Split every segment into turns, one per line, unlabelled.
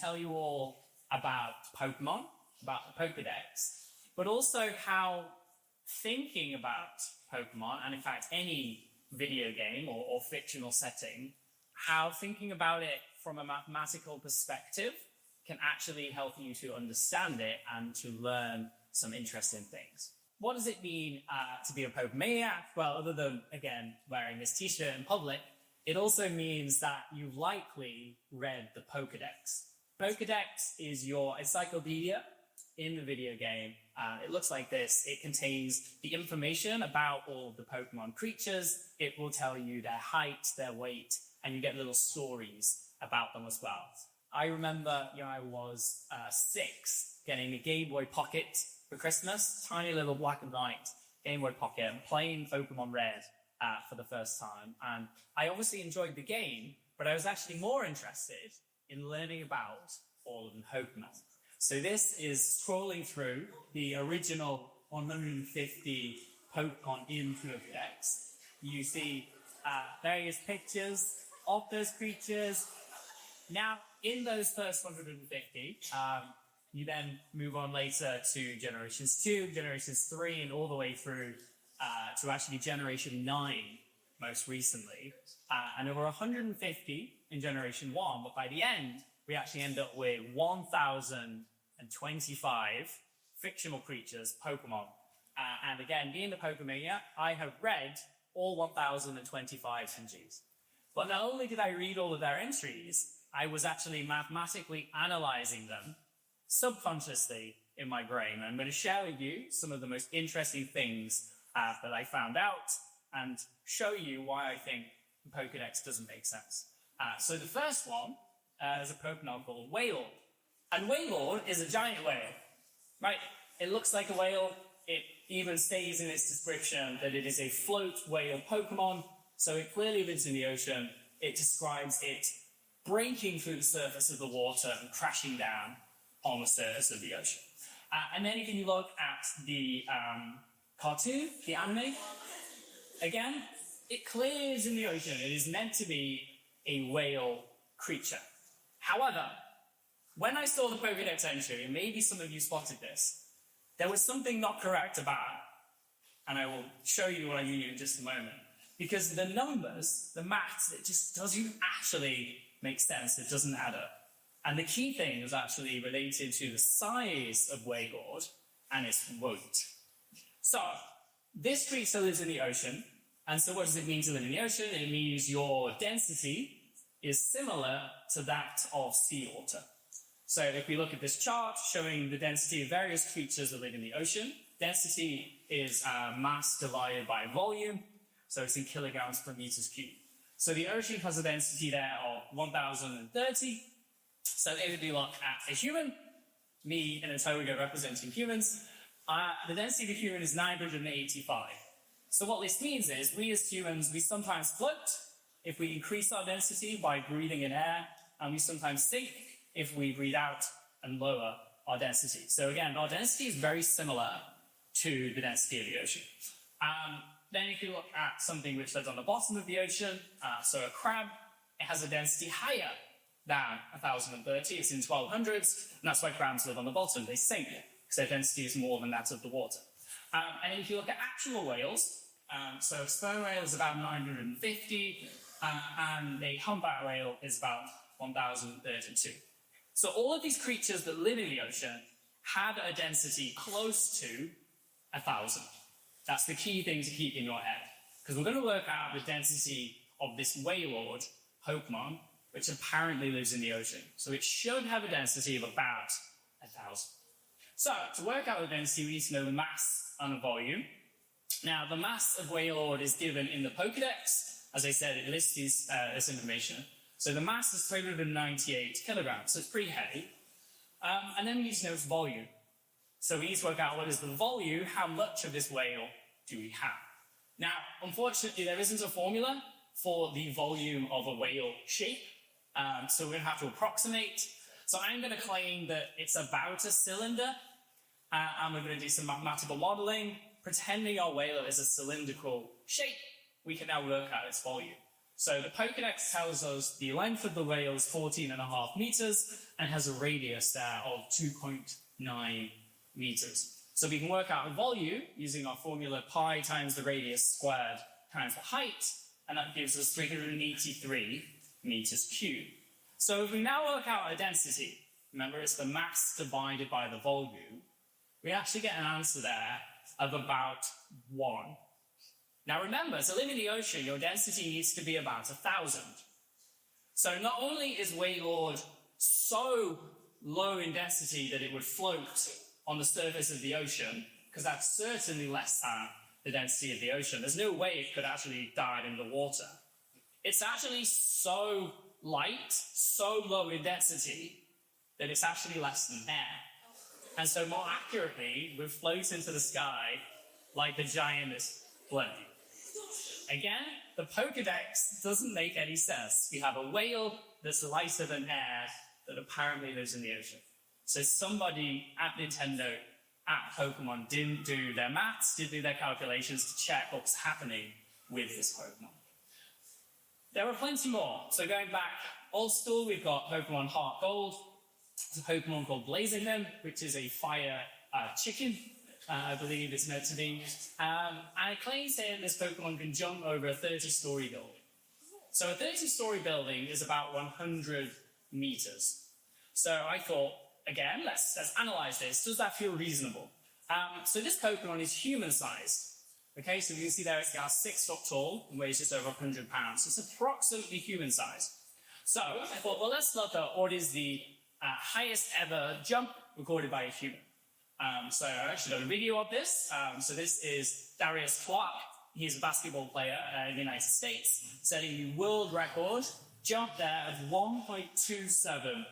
tell you all about Pokemon, about the Pokedex, but also how thinking about Pokemon, and in fact any video game or fictional setting, how thinking about it from a mathematical perspective can actually help you to understand it and to learn some interesting things. What does it mean to be a Pokemaniac? Well, other than, again, wearing this t-shirt in public, it also means that you've likely read the Pokedex. Pokedex is your encyclopedia in the video game. It looks like this. It contains the information about all of the Pokemon creatures. It will tell you their height, their weight, and you get little stories about them as well. I remember, I was 6, getting a Game Boy Pocket for Christmas, tiny little black and white Game Boy Pocket, and playing Pokemon Red for the first time. And I obviously enjoyed the game, but I was actually more interested in learning about all of the Pokemon. So this is scrolling through the original 150 Pokemon in Pokedex. You see various pictures of those creatures. Now, in those first 150, you then move on later to Generations 2, Generations 3, and all the way through to actually Generation 9 most recently. And there were 150 in Generation 1, but by the end, we actually end up with 1,025 fictional creatures, Pokemon. And again, being the Pokemania, I have read all 1,025 entries. But not only did I read all of their entries, I was actually mathematically analyzing them subconsciously in my brain. I'm going to share with you some of the most interesting things that I found out and show you why I think the Pokedex doesn't make sense. So the first one is a Pokemon called Wailord. And Wailord is a giant whale, right? It looks like a whale. It even states in its description that it is a float whale Pokemon, so it clearly lives in the ocean. It describes it breaking through the surface of the water and crashing down on the surface of the ocean. And then if you look at the cartoon, the anime, again, it clearly is in the ocean. It is meant to be a whale creature. However, when I saw the Pokedex entry, and maybe some of you spotted this, there was something not correct about it. And I will show you what I mean in just a moment. Because the numbers, the maths, it just doesn't actually make sense. It doesn't add up. And the key thing is actually related to the size of Wailord and its weight. So, this creature lives in the ocean. And so what does it mean to live in the ocean? It means your density is similar to that of seawater. So if we look at this chart showing the density of various creatures that live in the ocean, density is mass divided by volume. So it's in kilograms per meters cubed. So the ocean has a density there of 1,030. So if we look at a human, me and a toga representing humans, the density of a human is 985. So what this means is, we as humans, we sometimes float if we increase our density by breathing in air, and we sometimes sink if we breathe out and lower our density. So again, our density is very similar to the density of the ocean. Then if you look at something which lives on the bottom of the ocean, so a crab, it has a density higher than 1,030. It's in 1200s, and that's why crabs live on the bottom. They sink because their density is more than that of the water. And if you look at actual whales, so a sperm whale is about 950, and a humpback whale is about 1,032. So all of these creatures that live in the ocean had a density close to 1,000. That's the key thing to keep in your head, because we're going to work out the density of this Wailord Pokemon, which apparently lives in the ocean. So it should have a density of about 1,000. So to work out the density, we need to know the mass and the volume. Now, the mass of Wailord is given in the Pokedex. As I said, it lists this information. So the mass is 398 kilograms, so it's pretty heavy. And then we need to know its volume. So we need to work out what is the volume, how much of this whale do we have. Now, unfortunately, there isn't a formula for the volume of a whale shape, so we're going to have to approximate. So I'm going to claim that it's about a cylinder, and we're going to do some mathematical modeling. Pretending our whale is a cylindrical shape, we can now work out its volume. So the Pokedex tells us the length of the whale is 14.5 meters, and has a radius there of 2.9 meters. So we can work out the volume using our formula pi times the radius squared times the height, and that gives us 383 meters cubed. So if we now work out our density, remember it's the mass divided by the volume, we actually get an answer there of about 1. Now remember, to live in the ocean, your density needs to be about 1,000. So not only is Wailord so low in density that it would float on the surface of the ocean, because that's certainly less than the density of the ocean. There's no way it could actually dive in the water. It's actually so light, so low in density, that it's actually less than air. And so more accurately, we float into the sky like the giant blade. Again, the Pokedex doesn't make any sense. We have a whale that's lighter than air that apparently lives in the ocean. So somebody at Nintendo, at Pokemon, didn't do their maths, didn't do their calculations to check what was happening with this Pokemon. There are plenty more. So going back old school, we've got Pokemon Heart Gold. There's a Pokemon called Blaziken, which is a fire chicken, I believe it's meant to be. And it claims here this Pokemon can jump over a 30-story building. So a 30-story building is about 100 meters. So I thought, again, let's analyze this. Does that feel reasonable? So this Pokemon is human-sized. Okay, so you can see there it's about 6 foot tall and weighs just over 100 pounds. So it's approximately human-sized. So I thought, well, let's look at what is the highest ever jump recorded by a human. So I actually got a video of this. So this is Darius Clark. He's a basketball player in the United States, setting the world record jump there of 1.27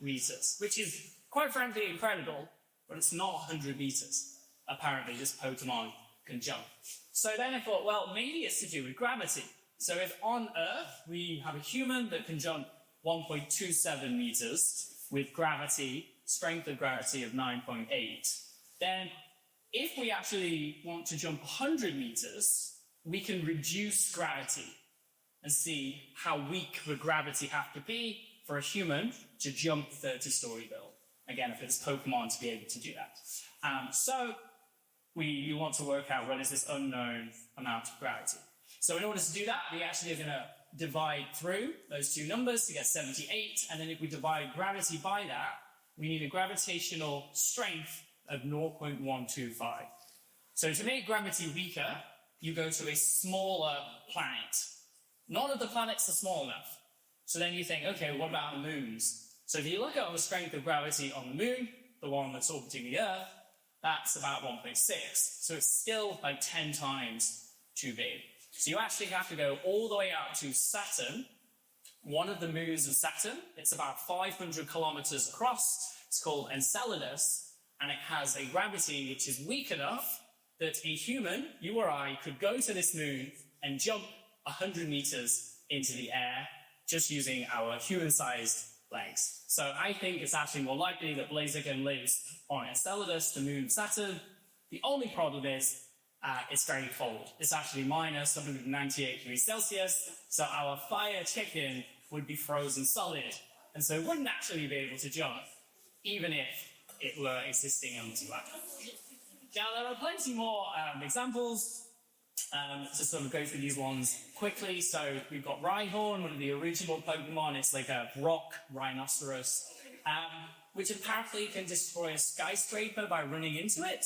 meters, which is quite frankly incredible, but it's not 100 meters. Apparently, this Pokemon can jump. So then I thought, well, maybe it's to do with gravity. So if on Earth we have a human that can jump 1.27 meters with gravity, strength of gravity of 9.8, then if we actually want to jump 100 meters, we can reduce gravity and see how weak the gravity have to be for a human to jump a 30-story building. Again, if it's Pokemon to be able to do that. So we want to work out what is this unknown amount of gravity. So in order to do that, we actually are going to divide through those two numbers to get 78, and then if we divide gravity by that, we need a gravitational strength of 0.125. So to make gravity weaker, you go to a smaller planet. None of the planets are small enough. So then you think, okay, what about the moons? So if you look at the strength of gravity on the moon, the one that's orbiting the Earth, that's about 1.6. So it's still like 10 times too big. So you actually have to go all the way out to Saturn, one of the moons of Saturn. It's about 500 kilometers across. It's called Enceladus, and it has a gravity which is weak enough that a human, you or I, could go to this moon and jump 100 meters into the air just using our human-sized legs. So I think it's actually more likely that Blaziken lives on Enceladus, the moon of Saturn. The only problem is it's very cold. It's actually minus 198 degrees Celsius, so our fire chicken would be frozen solid, and so it wouldn't actually be able to jump, even if it were existing on the Earth. Now, there are plenty more examples. To sort of go through these ones quickly. So we've got Rhyhorn, one of the original Pokemon. It's like a rock rhinoceros, which apparently can destroy a skyscraper by running into it.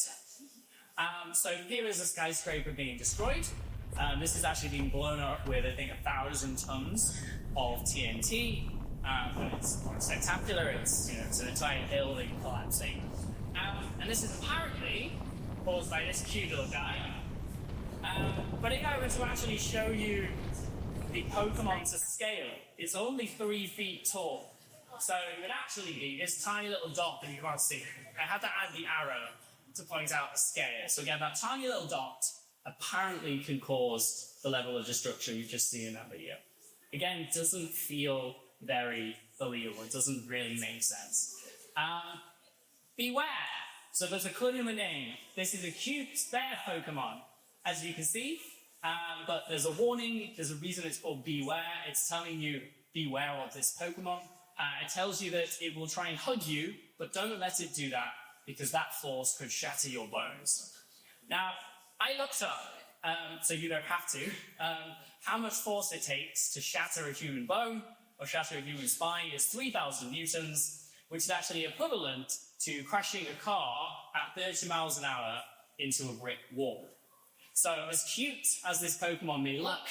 So here is a skyscraper being destroyed. This is actually being blown up with, I think, 1,000 tons of TNT. It's spectacular. It's an entire building collapsing. And this is apparently caused by this cute little guy. But if I were to actually show you the Pokemon to scale, it's only 3 feet tall. So it would actually be this tiny little dot that you can't see. I had to add the arrow to point out the scale. So again, that tiny little dot apparently can cause the level of destruction you've just seen in that video. Again, it doesn't feel very believable. It doesn't really make sense. Beware. So there's a clue in the name. This is a cute bear Pokemon, as you can see. But there's a warning. There's a reason it's called Beware. It's telling you beware of this Pokemon. It tells you that it will try and hug you, but don't let it do that, because that force could shatter your bones. Now, I looked up, so you don't have to, how much force it takes to shatter a human bone or shatter a human spine is 3,000 newtons, which is actually equivalent to crashing a car at 30 miles an hour into a brick wall. So as cute as this Pokemon may look,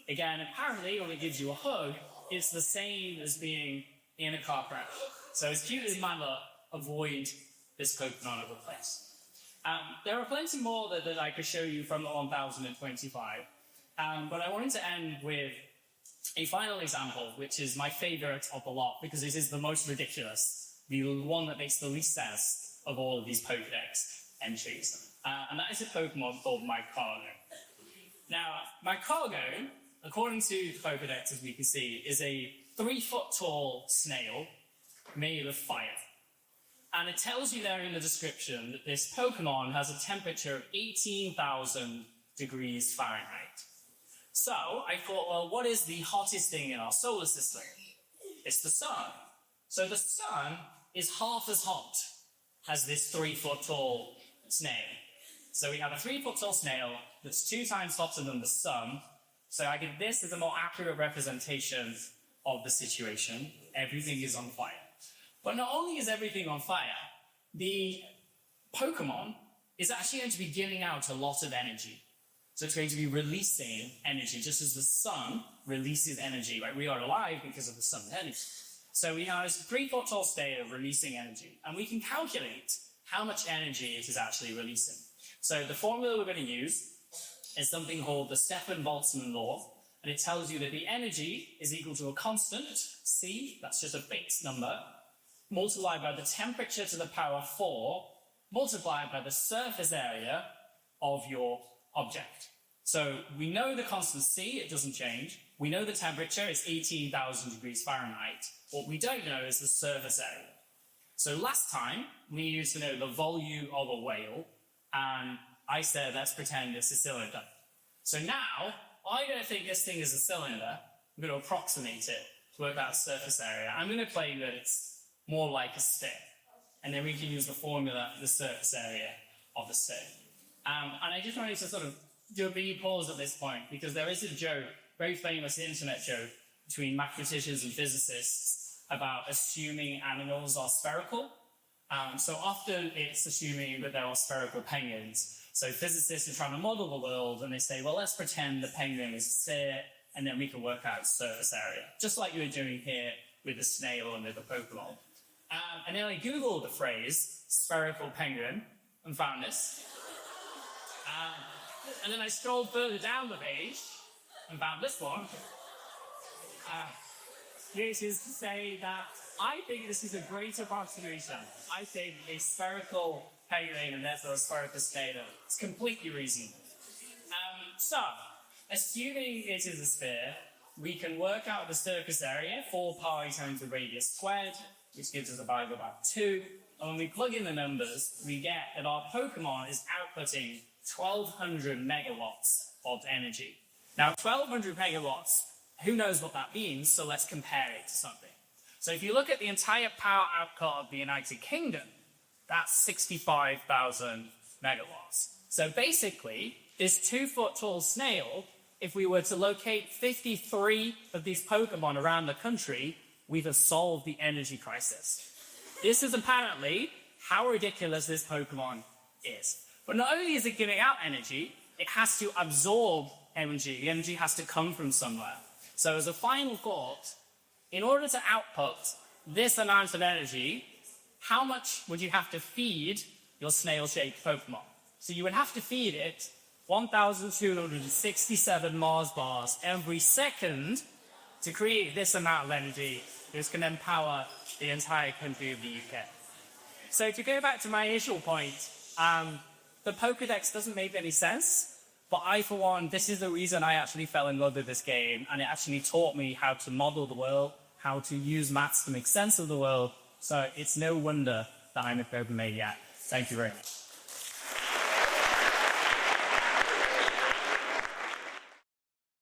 again, apparently when it gives you a hug, it's the same as being in a car crash. So as cute as it might look, avoid this Pokemon of a place. There are plenty more that I could show you from the 1025, but I wanted to end with a final example, which is my favorite of the lot, because this is the most ridiculous, the one that makes the least sense of all of these Pokedex entries. And that is a Pokemon called Magcargo. Now, Magcargo, according to the Pokedex, as we can see, is a 3-foot-tall snail made of fire. And it tells you there in the description that this Pokemon has a temperature of 18,000 degrees Fahrenheit. So I thought, well, what is the hottest thing in our solar system? It's the sun. So the sun is half as hot as this 3-foot-tall snail. So we have a 3-foot-tall snail that's 2 times hotter than the sun. So I give this as a more accurate representation of the situation. Everything is on fire. But not only is everything on fire, the Pokemon is actually going to be giving out a lot of energy. So it's going to be releasing energy, just as the sun releases energy. Right? We are alive because of the sun's energy. So we have this 3-foot-tall snail releasing energy, and we can calculate how much energy it is actually releasing. So the formula we're going to use is something called the Stefan-Boltzmann law, and it tells you that the energy is equal to a constant, C, that's just a fixed number, multiplied by the temperature to the power 4, multiplied by the surface area of your object. So we know the constant C, it doesn't change. We know the temperature is 18,000 degrees Fahrenheit. What we don't know is the surface area. So last time, we used to know the volume of a whale, and I said, let's pretend it's a cylinder. So now, I don't think this thing is a cylinder. I'm going to approximate it to work out surface area. I'm going to claim that it's more like a stick. And then we can use the formula, the surface area of the stick. And I just wanted to sort of do a big pause at this point, because there is a joke, very famous internet joke, between mathematicians and physicists about assuming animals are spherical. So often it's assuming that there are spherical penguins. So physicists are trying to model the world, and they say, well, let's pretend the penguin is a sphere, and then we can work out surface area, just like you were doing here with the snail and with the Pokemon. And then I Googled the phrase spherical penguin and found this. And then I scrolled further down the page and found this one. Which is to say that I think this is a great approximation. I think a spherical penguin and therefore a spherical snail is completely reasonable. So, assuming it is a sphere, we can work out the surface area, 4 pi times the radius squared, which gives us a value of about 2. And when we plug in the numbers, we get that our Pokemon is outputting 1,200 megawatts of energy. Now, 1,200 megawatts, who knows what that means, so let's compare it to something. So if you look at the entire power output of the United Kingdom, that's 65,000 megawatts. So basically, this 2-foot-tall snail, if we were to locate 53 of these Pokemon around the country, we'd have solved the energy crisis. This is apparently how ridiculous this Pokemon is. But not only is it giving out energy, it has to absorb energy. The energy has to come from somewhere. So as a final thought, in order to output this amount of energy, how much would you have to feed your snail-shaped Pokemon? So you would have to feed it 1,267 Mars bars every second to create this amount of energy which can then power the entire country of the UK. So to go back to my initial point, the Pokedex doesn't make any sense, but I, for one, this is the reason I actually fell in love with this game, and it actually taught me how to model the world, how to use maths to make sense of the world, so it's no wonder that I'm a Pokemaniac. Thank you very much.